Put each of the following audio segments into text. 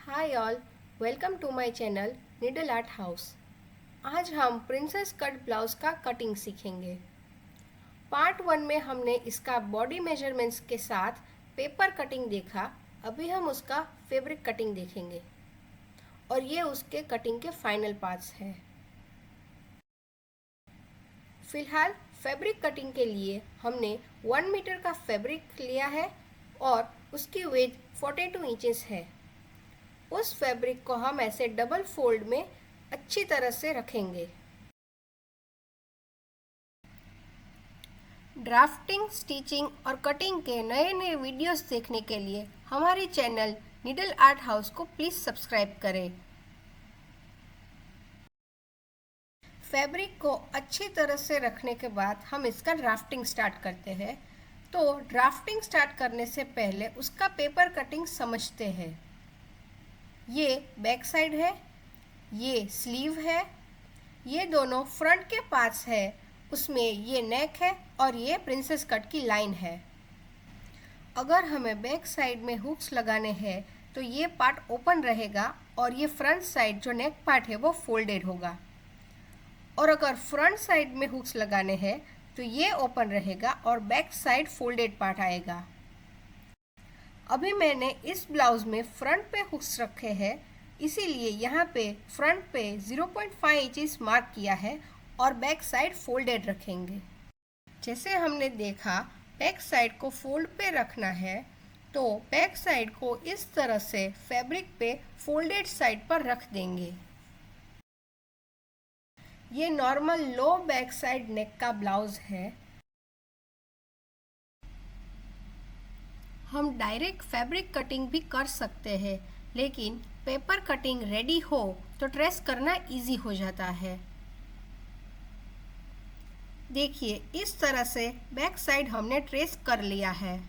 Hi all, welcome to my channel needle art house. आज हम princess cut blouse का cutting सीखेंगे। Part 1 में हमने इसका बॉडी मेजरमेंट्स के साथ पेपर कटिंग देखा। अभी हम उसका फैब्रिक कटिंग देखेंगे और ये उसके कटिंग के फाइनल पार्ट्स हैं। फिलहाल फैब्रिक कटिंग के लिए हमने 1 मीटर का फैब्रिक लिया है और उसकी विड्थ 42 इंचेस है। उस फैब्रिक को हम ऐसे डबल फोल्ड में अच्छी तरह से रखेंगे। ड्राफ्टिंग, स्टिचिंग और कटिंग के नए नए वीडियोस देखने के लिए हमारे चैनल निडल आर्ट हाउस को प्लीज़ सब्सक्राइब करें। फैब्रिक को अच्छी तरह से रखने के बाद हम इसका ड्राफ्टिंग स्टार्ट करते हैं। तो ड्राफ्टिंग स्टार्ट करने से पहले उसका पेपर कटिंग समझते हैं। ये बैक साइड है, ये स्लीव है, ये दोनों फ्रंट के पार्ट्स है, उसमें ये नेक है और ये प्रिंसेस कट की लाइन है। अगर हमें बैक साइड में हुक्स लगाने हैं तो ये पार्ट ओपन रहेगा और ये फ्रंट साइड जो नेक पार्ट है वो फोल्डेड होगा। और अगर फ्रंट साइड में हुक्स लगाने हैं तो ये ओपन रहेगा और बैक साइड फोल्डेड पार्ट आएगा। अभी मैंने इस ब्लाउज में फ्रंट पे हुक्स रखे हैं, इसीलिए यहाँ पे फ्रंट पे 0.5 इंचेस मार्क किया है और बैक साइड फोल्डेड रखेंगे। जैसे हमने देखा बैक साइड को फोल्ड पे रखना है, तो बैक साइड को इस तरह से फैब्रिक पे फोल्डेड साइड पर रख देंगे। ये नॉर्मल लो बैक साइड नेक का ब्लाउज है। हम डायरेक्ट फैब्रिक कटिंग भी कर सकते हैं, लेकिन पेपर कटिंग रेडी हो तो ट्रेस करना इजी हो जाता है। देखिए इस तरह से बैक साइड हमने ट्रेस कर लिया है।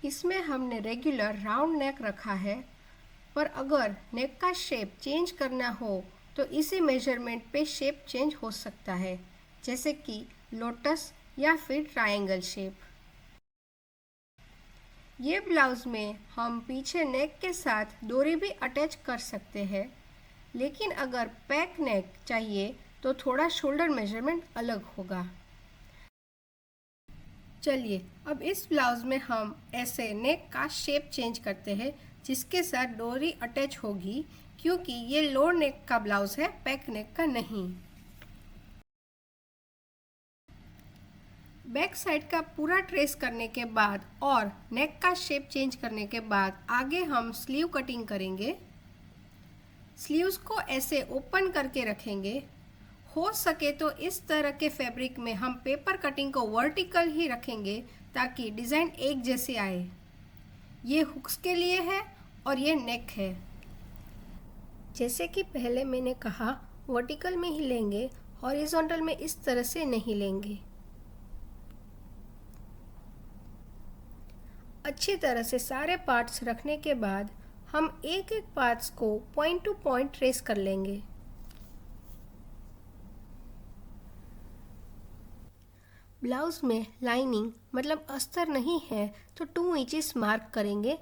इसमें हमने रेगुलर राउंड नेक रखा है, पर अगर नेक का शेप चेंज करना हो तो इसी मेजरमेंट पे शेप चेंज हो सकता है, जैसे कि लोटस या फिर ट्रायंगल शेप। ये ब्लाउज में हम पीछे नेक के साथ डोरी भी अटैच कर सकते हैं, लेकिन अगर पैक नेक चाहिए तो थोड़ा शोल्डर मेजरमेंट अलग होगा। चलिए अब इस ब्लाउज में हम ऐसे नेक का शेप चेंज करते हैं जिसके साथ डोरी अटैच होगी, क्योंकि ये लोअर नेक का ब्लाउज है, पैक नेक का नहीं। बैक साइड का पूरा ट्रेस करने के बाद और नेक का शेप चेंज करने के बाद आगे हम स्लीव कटिंग करेंगे। स्लीव्स को ऐसे ओपन करके रखेंगे। हो सके तो इस तरह के फैब्रिक में हम पेपर कटिंग को वर्टिकल ही रखेंगे ताकि डिज़ाइन एक जैसे आए। ये हुक्स के लिए है और ये नेक है। जैसे कि पहले मैंने कहा, वर्टिकल में ही लेंगे, हॉरिजॉन्टल में इस तरह से नहीं लेंगे। अच्छी तरह से सारे पार्ट्स रखने के बाद हम एक एक पार्ट्स को पॉइंट टू पॉइंट ट्रेस कर लेंगे। ब्लाउज में लाइनिंग मतलब अस्तर नहीं है तो 2 इंचेस मार्क करेंगे,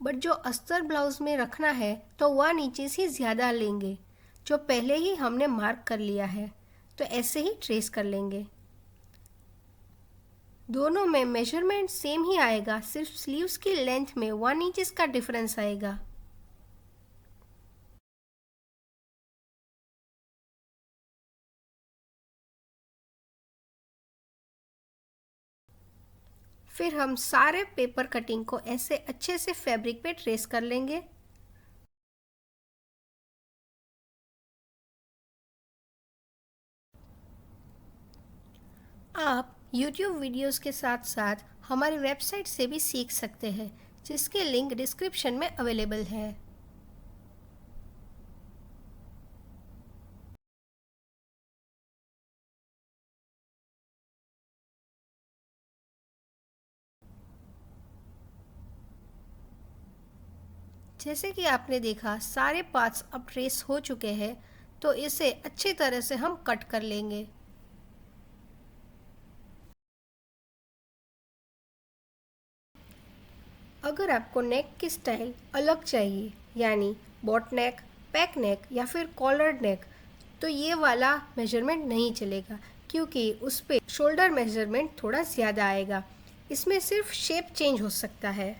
बट जो अस्तर ब्लाउज में रखना है तो 1 इंचेस ही ज़्यादा लेंगे, जो पहले ही हमने मार्क कर लिया है। तो ऐसे ही ट्रेस कर लेंगे। दोनों में मेजरमेंट सेम ही आएगा, सिर्फ स्लीव्स की लेंथ में 1 इंचेस का डिफरेंस आएगा। फिर हम सारे पेपर कटिंग को ऐसे अच्छे से फैब्रिक पे ट्रेस कर लेंगे। आप YouTube वीडियोस के साथ साथ हमारी वेबसाइट से भी सीख सकते हैं, जिसके लिंक डिस्क्रिप्शन में अवेलेबल है। जैसे कि आपने देखा सारे पार्ट्स अब ट्रेस हो चुके हैं, तो इसे अच्छी तरह से हम कट कर लेंगे। अगर आपको नेक की स्टाइल अलग चाहिए, यानी बॉट नेक, पैक नेक या फिर कॉलर्ड नेक, तो ये वाला मेजरमेंट नहीं चलेगा, क्योंकि उस पे शोल्डर मेजरमेंट थोड़ा ज़्यादा आएगा। इसमें सिर्फ शेप चेंज हो सकता है।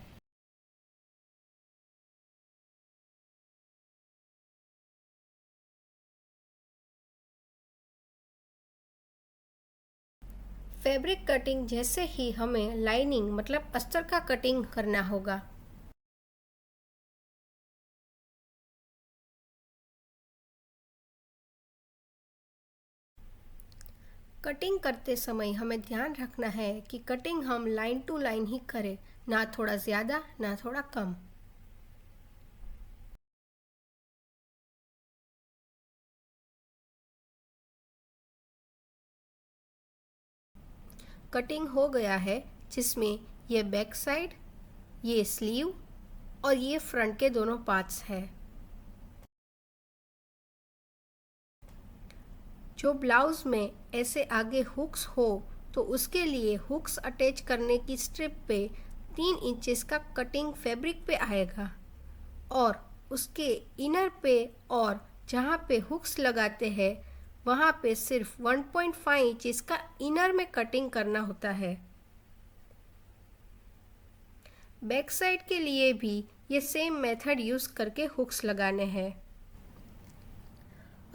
फैब्रिक कटिंग जैसे ही हमें लाइनिंग मतलब अस्तर का कटिंग करना होगा। कटिंग करते समय हमें ध्यान रखना है कि कटिंग हम लाइन टू लाइन ही करें, ना थोड़ा ज़्यादा ना थोड़ा कम। कटिंग हो गया है, जिसमें ये बैक साइड, ये स्लीव और ये फ्रंट के दोनों पार्ट्स हैं। जो ब्लाउज में ऐसे आगे हुक्स हो, तो उसके लिए हुक्स अटैच करने की स्ट्रिप पे 3 इंचेस का कटिंग फैब्रिक पे आएगा, और उसके इनर पे और जहाँ पे हुक्स लगाते हैं वहाँ पे सिर्फ 1.5 इंचेस का इनर में कटिंग करना होता है। बैक साइड के लिए भी ये सेम मेथड यूज़ करके हुक्स लगाने हैं।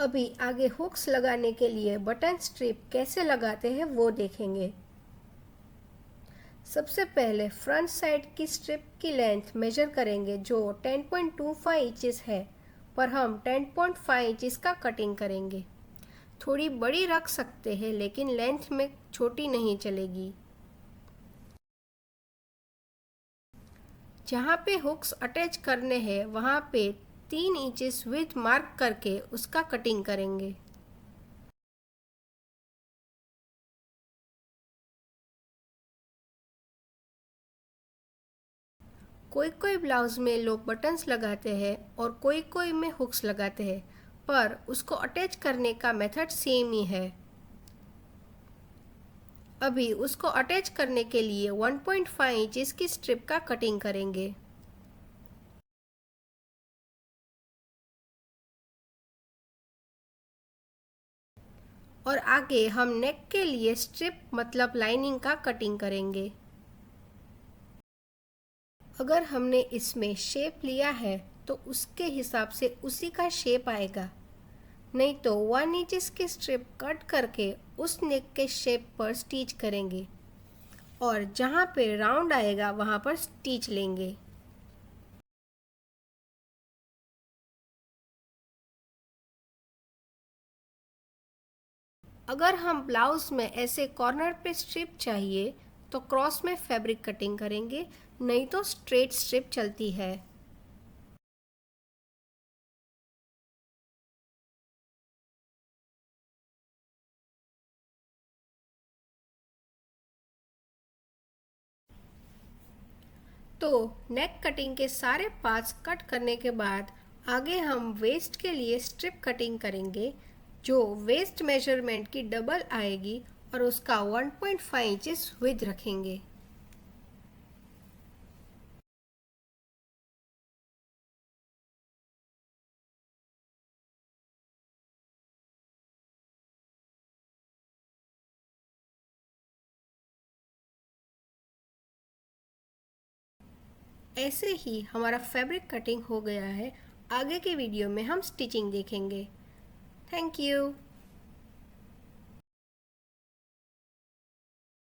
अभी आगे हुक्स लगाने के लिए बटन स्ट्रिप कैसे लगाते हैं वो देखेंगे। सबसे पहले फ्रंट साइड की स्ट्रिप की लेंथ मेजर करेंगे, जो 10.25 इंचेस है, पर हम 10.5 इंचेस का कटिंग करेंगे। थोड़ी बड़ी रख सकते हैं, लेकिन लेंथ में छोटी नहीं चलेगी। जहाँ पे हुक्स अटैच करने हैं वहाँ पे 3 इंचेस विड्थ मार्क करके उसका कटिंग करेंगे। कोई कोई ब्लाउज में लोग बटन्स लगाते हैं और कोई कोई में हुक्स लगाते हैं, पर उसको अटैच करने का मेथड सेम ही है। अभी उसको अटैच करने के लिए 1.5 इंचेस की स्ट्रिप का कटिंग करेंगे। और आगे हम नेक के लिए स्ट्रिप मतलब लाइनिंग का कटिंग करेंगे। अगर हमने इसमें शेप लिया है तो उसके हिसाब से उसी का शेप आएगा, नहीं तो 1 इंच की स्ट्रिप कट करके उस नेक के शेप पर स्टिच करेंगे, और जहाँ पे राउंड आएगा वहाँ पर स्टिच लेंगे। अगर हम ब्लाउज में ऐसे कॉर्नर पे स्ट्रिप चाहिए तो क्रॉस में फैब्रिक कटिंग करेंगे, नहीं तो स्ट्रेट स्ट्रिप चलती है। तो नेक कटिंग के सारे पार्ट्स कट करने के बाद आगे हम वेस्ट के लिए स्ट्रिप कटिंग करेंगे, जो वेस्ट मेजरमेंट की डबल आएगी, और उसका 1.5 इंचेस विड्थ रखेंगे। ऐसे ही हमारा फैब्रिक कटिंग हो गया है। आगे के वीडियो में हम स्टिचिंग देखेंगे। Thank you.